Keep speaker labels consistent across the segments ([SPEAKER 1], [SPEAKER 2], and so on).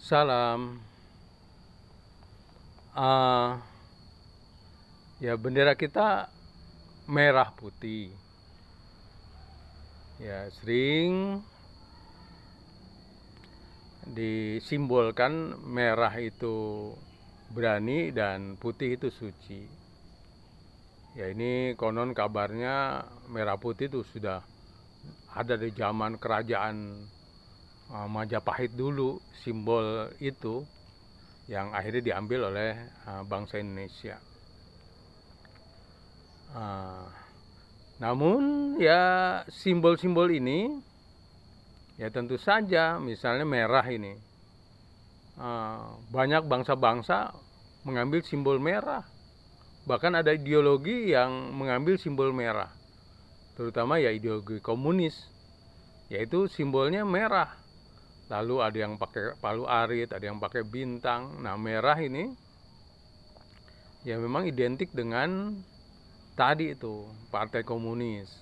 [SPEAKER 1] Salam. Ah, ya bendera kita merah putih. Ya sering disimbolkan merah itu berani dan putih itu suci. Ya ini konon kabarnya merah putih itu sudah ada di zaman kerajaan Majapahit dulu, simbol itu yang akhirnya diambil oleh bangsa Indonesia. Namun ya simbol-simbol ini ya tentu saja, misalnya merah ini, banyak bangsa-bangsa mengambil simbol merah. Bahkan ada ideologi yang mengambil simbol merah, terutama ya ideologi komunis, yaitu simbolnya merah. Lalu ada yang pakai palu arit, ada yang pakai bintang. Nah, merah ini ya memang identik dengan tadi itu, Partai Komunis.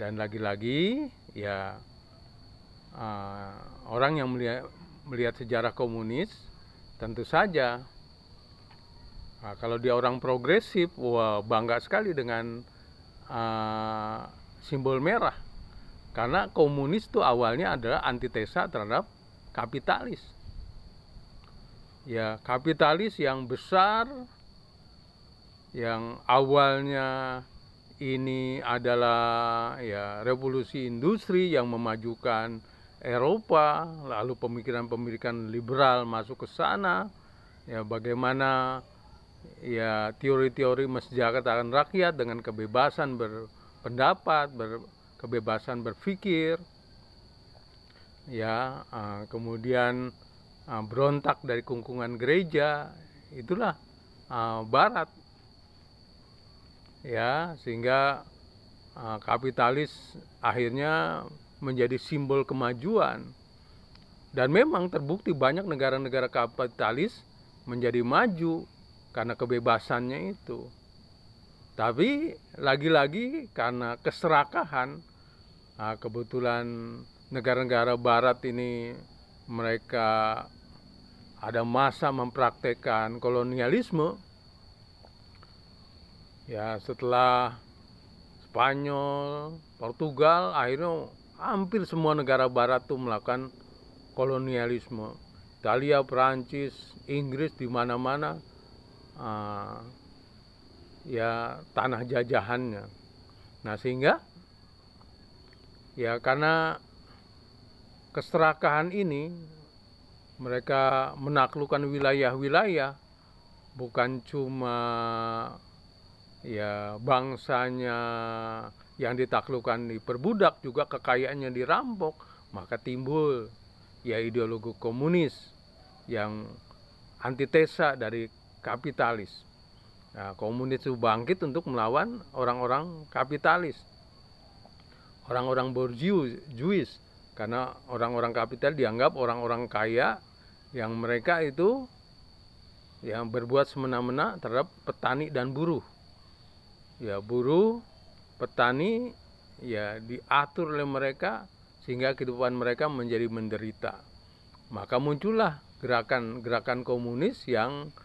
[SPEAKER 1] Dan lagi-lagi ya orang yang melihat sejarah komunis tentu saja kalau dia orang progresif, wah bangga sekali dengan simbol merah. Karena komunis itu awalnya adalah antitesa terhadap kapitalis. Ya, kapitalis yang besar, yang awalnya ini adalah ya revolusi industri yang memajukan Eropa, lalu pemikiran-pemikiran liberal masuk ke sana. Ya, bagaimana ya teori-teori mensejahterakan rakyat dengan kebebasan berpendapat, kebebasan berpikir, ya kemudian berontak dari kungkungan gereja, itulah Barat, ya sehingga kapitalis akhirnya menjadi simbol kemajuan. Dan memang terbukti banyak negara-negara kapitalis menjadi maju karena kebebasannya itu. Tapi lagi-lagi karena keserakahan, kebetulan negara-negara Barat ini mereka ada masa mempraktekkan kolonialisme. Ya setelah Spanyol, Portugal, akhirnya hampir semua negara Barat tuh melakukan kolonialisme. Italia, Perancis, Inggris, di mana-mana ya tanah jajahannya. Nah sehingga ya karena keserakahan ini mereka menaklukkan wilayah-wilayah, bukan cuma ya bangsanya yang ditaklukkan diperbudak, juga kekayaannya dirampok. Maka timbul ya ideologi komunis yang antitesa dari kapitalis. Nah, komunis itu bangkit untuk melawan orang-orang kapitalis, orang-orang borjuis, karena orang-orang kapital dianggap orang-orang kaya yang mereka itu yang berbuat semena-mena terhadap petani dan buruh. Ya buruh, petani ya diatur oleh mereka sehingga kehidupan mereka menjadi menderita. Maka muncullah gerakan-gerakan komunis yang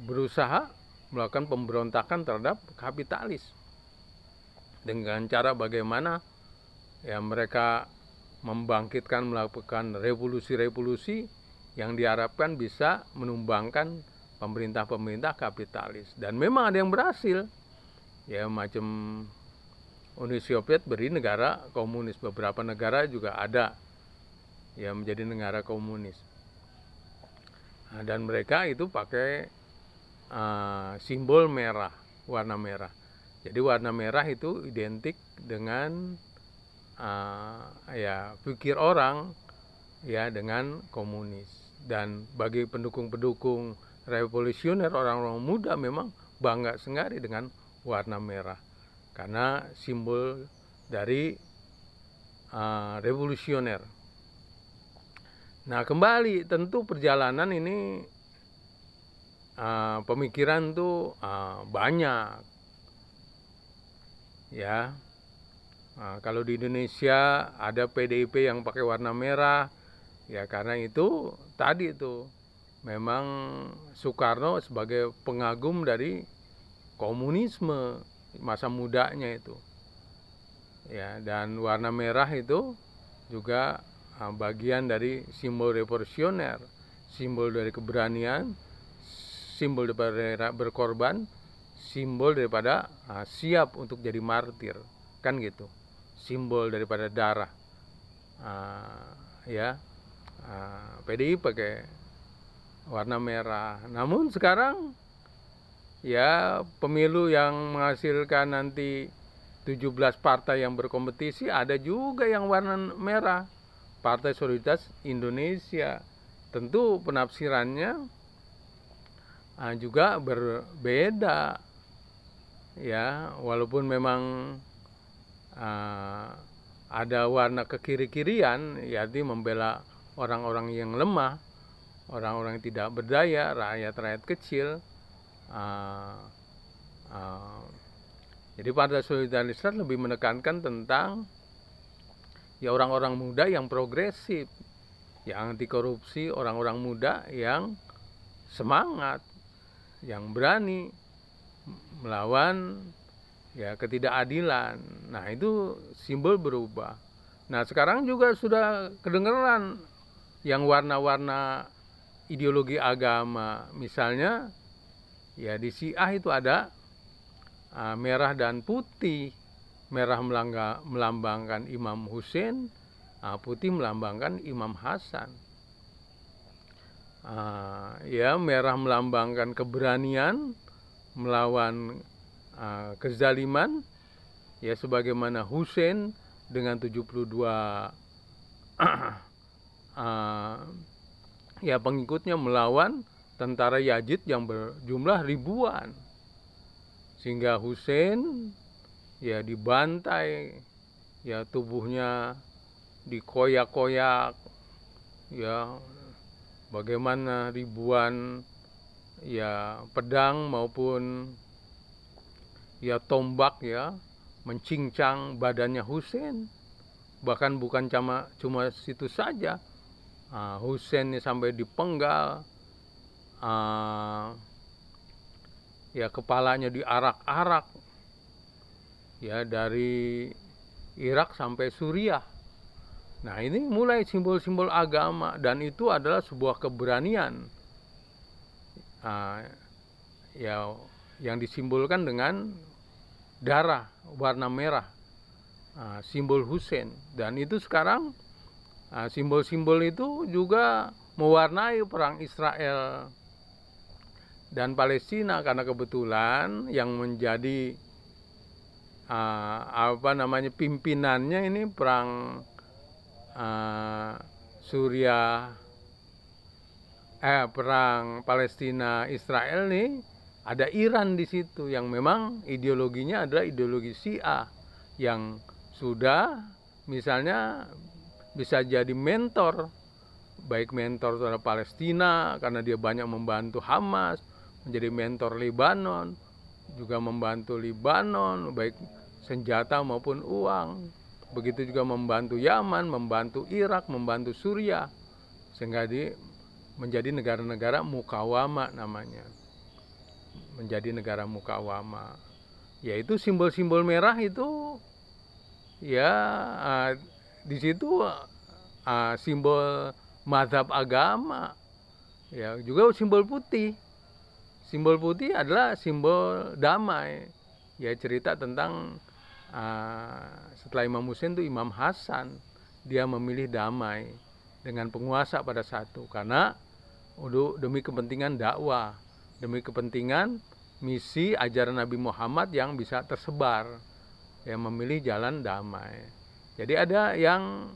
[SPEAKER 1] berusaha melakukan pemberontakan terhadap kapitalis dengan cara bagaimana ya mereka membangkitkan, melakukan revolusi-revolusi yang diharapkan bisa menumbangkan pemerintah-pemerintah kapitalis. Dan memang ada yang berhasil, ya macam Uni Soviet beri negara komunis, beberapa negara juga ada yang menjadi negara komunis. Nah, dan mereka itu pakai simbol merah, warna merah. Jadi warna merah itu identik dengan ya pikir orang ya dengan komunis. Dan bagi pendukung-pendukung revolusioner, orang-orang muda memang bangga sekali dengan warna merah karena simbol dari revolusioner. Nah kembali, tentu perjalanan ini pemikiran tuh banyak ya, Nah, kalau di Indonesia ada PDIP yang pakai warna merah, ya karena itu tadi itu memang Soekarno sebagai pengagum dari komunisme masa mudanya itu. Ya, dan warna merah itu juga bagian dari simbol revolusioner, simbol dari keberanian, simbol daripada berkorban, simbol daripada siap untuk jadi martir, kan gitu. Simbol daripada darah. Ya, PDI pakai warna merah. Namun sekarang ya pemilu yang menghasilkan nanti 17 partai yang berkompetisi ada juga yang warna merah. Partai Solidaritas Indonesia. Tentu penafsirannya juga berbeda. Ya, walaupun memang ada warna kekiri-kirian, yaitu membela orang-orang yang lemah, orang-orang yang tidak berdaya, rakyat-rakyat kecil. Jadi Partai Solidaritas lebih menekankan tentang ya orang-orang muda yang progresif, yang anti korupsi, orang-orang muda yang semangat, yang berani melawan ya ketidakadilan. Nah, itu simbol berubah. Nah, sekarang juga sudah kedengeran yang warna-warna ideologi agama. Misalnya ya di Syiah itu ada merah dan putih. Merah melambangkan Imam Hussein, putih melambangkan Imam Hasan. Ya, merah melambangkan keberanian melawan kezaliman, ya sebagaimana Hussein dengan 72 ya pengikutnya melawan tentara Yazid yang berjumlah ribuan, sehingga Hussein ya dibantai, ya tubuhnya dikoyak-koyak, ya bagaimana ribuan ya pedang maupun ya tombak ya mencincang badannya Hussein. Bahkan bukan cuma situ saja, Hussein ini sampai dipenggal, ya kepalanya diarak-arak, ya dari Irak sampai Suriah. Nah, ini mulai simbol-simbol agama, dan itu adalah sebuah keberanian ya yang disimbolkan dengan darah warna merah, simbol Hussein. Dan itu sekarang simbol-simbol itu juga mewarnai perang Israel dan Palestina, karena kebetulan yang menjadi pimpinannya ini perang perang Palestina Israel nih, ada Iran di situ yang memang ideologinya adalah ideologi Syiah, yang sudah misalnya bisa jadi mentor, baik mentor terhadap Palestina karena dia banyak membantu Hamas, menjadi mentor Lebanon, juga membantu Lebanon baik senjata maupun uang. Begitu juga membantu Yaman, membantu Irak, membantu Suriah, sehingga menjadi negara-negara mukawama namanya. Menjadi negara mukawama. Yaitu simbol-simbol merah itu ya di situ simbol mazhab agama. Ya, juga simbol putih. Simbol putih adalah simbol damai. Ya, cerita tentang setelah Imam Hussein itu Imam Hasan, dia memilih damai dengan penguasa pada saat itu, karena demi kepentingan dakwah, demi kepentingan misi ajaran Nabi Muhammad yang bisa tersebar, yang memilih jalan damai. Jadi ada yang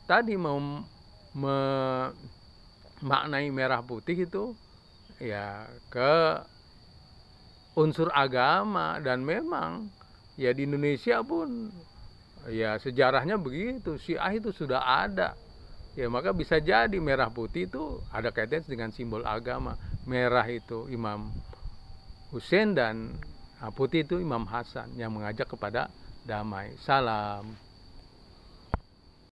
[SPEAKER 1] tadi mau memaknai merah putih itu ya ke unsur agama, dan memang ya di Indonesia pun ya sejarahnya begitu, Syiah itu sudah ada. Ya, maka bisa jadi merah putih itu ada kaitannya dengan simbol agama. Merah itu Imam Hussein dan putih itu Imam Hasan yang mengajak kepada damai. Salam.